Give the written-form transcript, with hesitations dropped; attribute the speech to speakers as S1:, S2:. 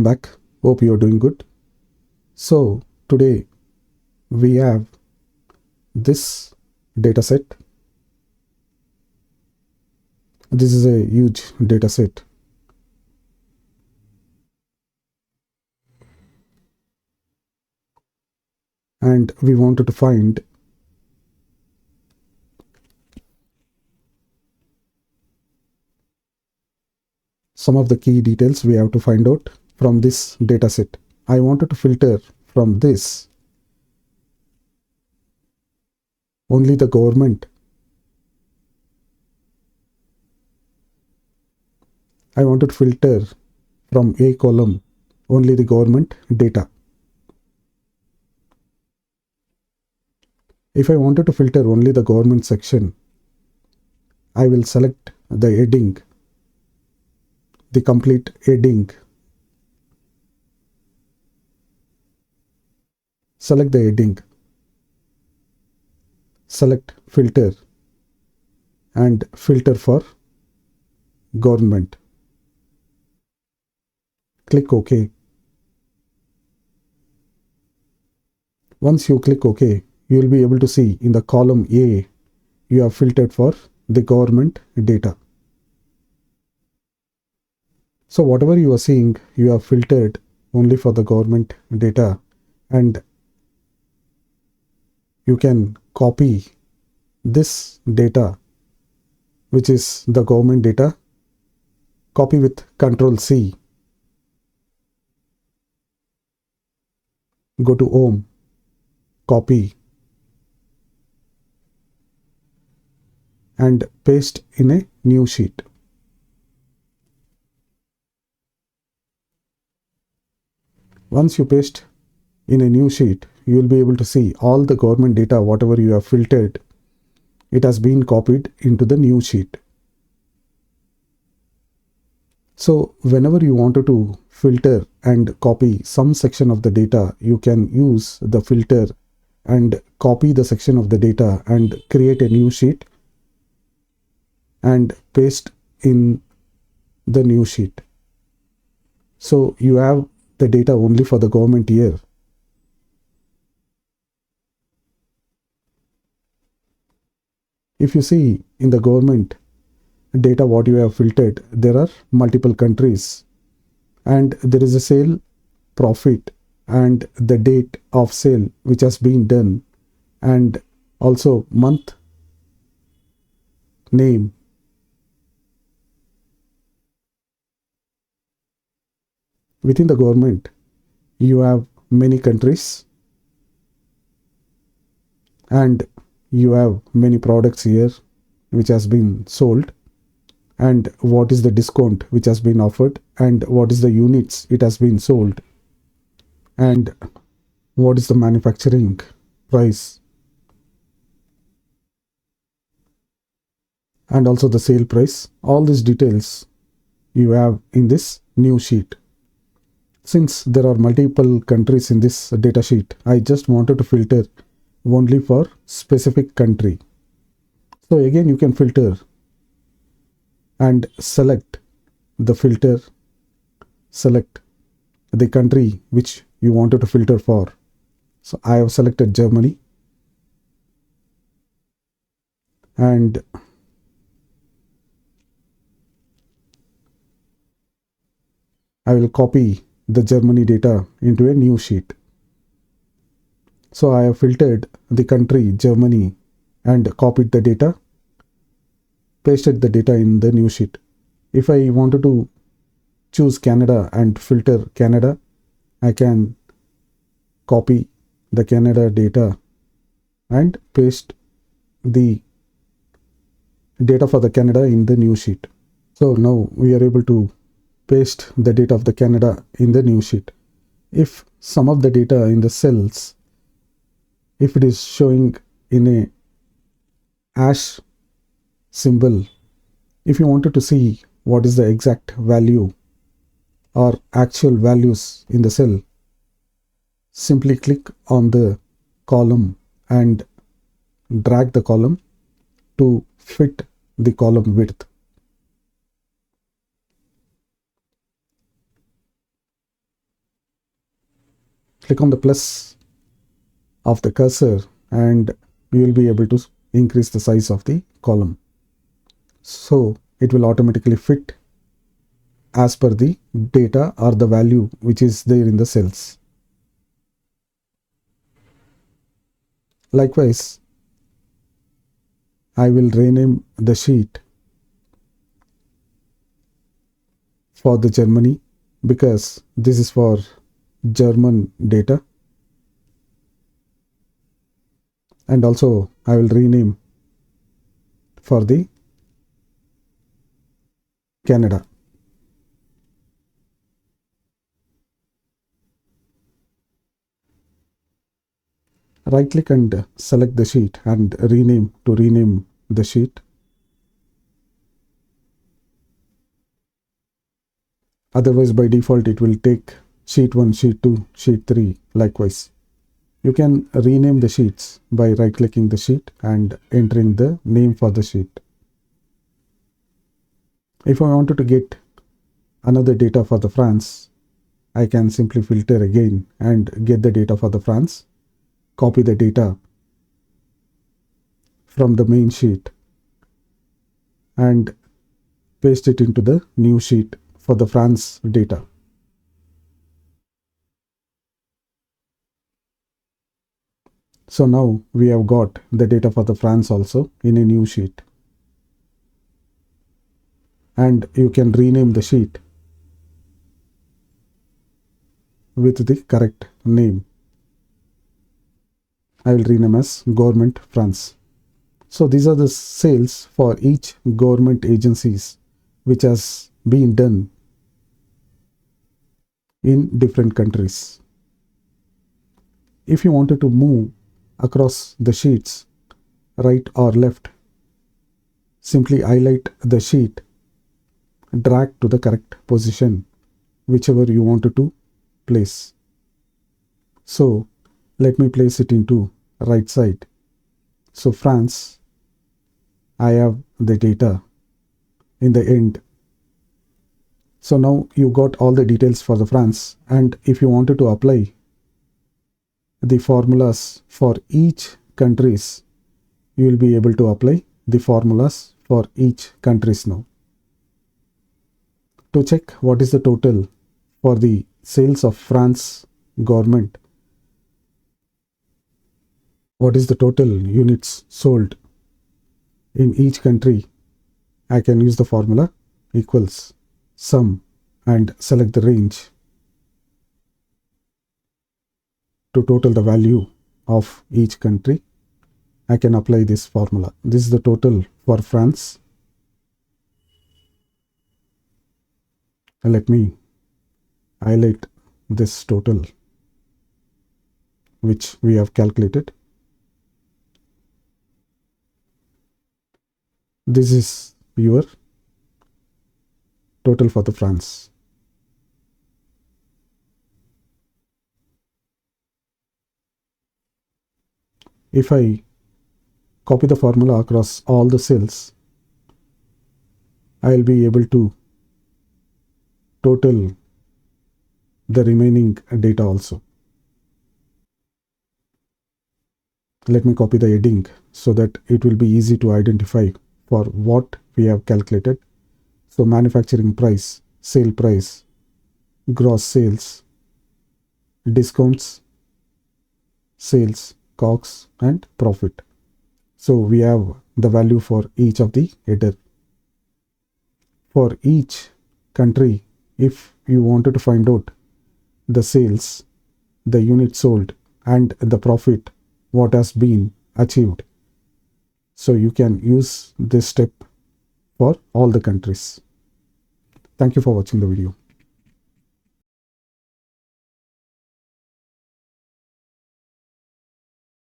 S1: welcome back. Hope you're doing good. So today we have this data set. This is a huge data set. And we wanted to find some of the key details we have to find out from this data set. I wanted to filter from this only the government. I wanted to filter from A column only the government data. If I wanted to filter only the government section, I will select the heading, the complete heading. Select the heading, select filter and filter for government. Click OK. Once you click OK, you will be able to see in the column A, you have filtered for the government data. So whatever you are seeing, you have filtered only for the government data, and you can copy this data, which is the government data, copy with Ctrl+C. Go to Home, copy, and paste in a new sheet. Once you paste in a new sheet, you will be able to see all the government data, whatever you have filtered, it has been copied into the new sheet. So whenever you wanted to filter and copy some section of the data, you can use the filter and copy the section of the data and create a new sheet and paste in the new sheet. So you have the data only for the government year. If you see in the government data what you have filtered, there are multiple countries, and there is a sale profit and the date of sale which has been done, and also month, name. Within the government, you have many countries and you have many products here which has been sold, and what is the discount which has been offered, and what is the units it has been sold, and what is the manufacturing price, and also the sale price. All these details you have in this new sheet. Since there are multiple countries in this data sheet, I just wanted to filter only for specific country. So again, you can filter and select the filter, select the country which you wanted to filter for. So I have selected Germany, and I will copy the Germany data into a new sheet. So I have filtered the country Germany and copied the data, pasted the data in the new sheet. If I wanted to choose Canada and filter Canada, I can copy the Canada data and paste the data for the Canada in the new sheet. So now we are able to paste the data of the Canada in the new sheet. If some of the data in the cells, if it is showing in a hash symbol, if you wanted to see what is the exact value or actual values in the cell, simply click on the column and drag the column to fit the column width. Click on the plus of the cursor and you will be able to increase the size of the column. So it will automatically fit as per the data or the value which is there in the cells. Likewise, I will rename the sheet for the Germany because this is for German data, and also I will rename for the Canada. Right click and select the sheet and rename to rename the sheet. Otherwise, by default, it will take sheet 1, sheet 2, sheet 3 likewise. You can rename the sheets by right clicking the sheet and entering the name for the sheet. If I wanted to get another data for the France, I can simply filter again and get the data for the France, copy the data from the main sheet and paste it into the new sheet for the France data. So now we have got the data for the France also in a new sheet. And you can rename the sheet with the correct name. I will rename as Government France. So these are the sales for each government agencies which has been done in different countries. If you wanted to move across the sheets, right or left, simply highlight the sheet, drag to the correct position, whichever you wanted to place. So let me place it into right side. So France, I have the data in the end. So now you got all the details for the France, and if you wanted to apply the formulas for each countries, you will be able to apply the formulas for each countries now. To check what is the total for the sales of France government, what is the total units sold in each country, I can use the formula equals sum and select the range to total the value of each country. I can apply this formula. This is the total for France. Let me highlight this total which we have calculated. This is your total for the France. If I copy the formula across all the cells, I will be able to total the remaining data also. Let me copy the heading so that it will be easy to identify for what we have calculated. So manufacturing price, sale price, gross sales, discounts, sales, COGS and profit. So we have the value for each of the header. For each country, if you wanted to find out the sales, the unit sold and the profit, what has been achieved, so you can use this step for all the countries. Thank you for watching the video.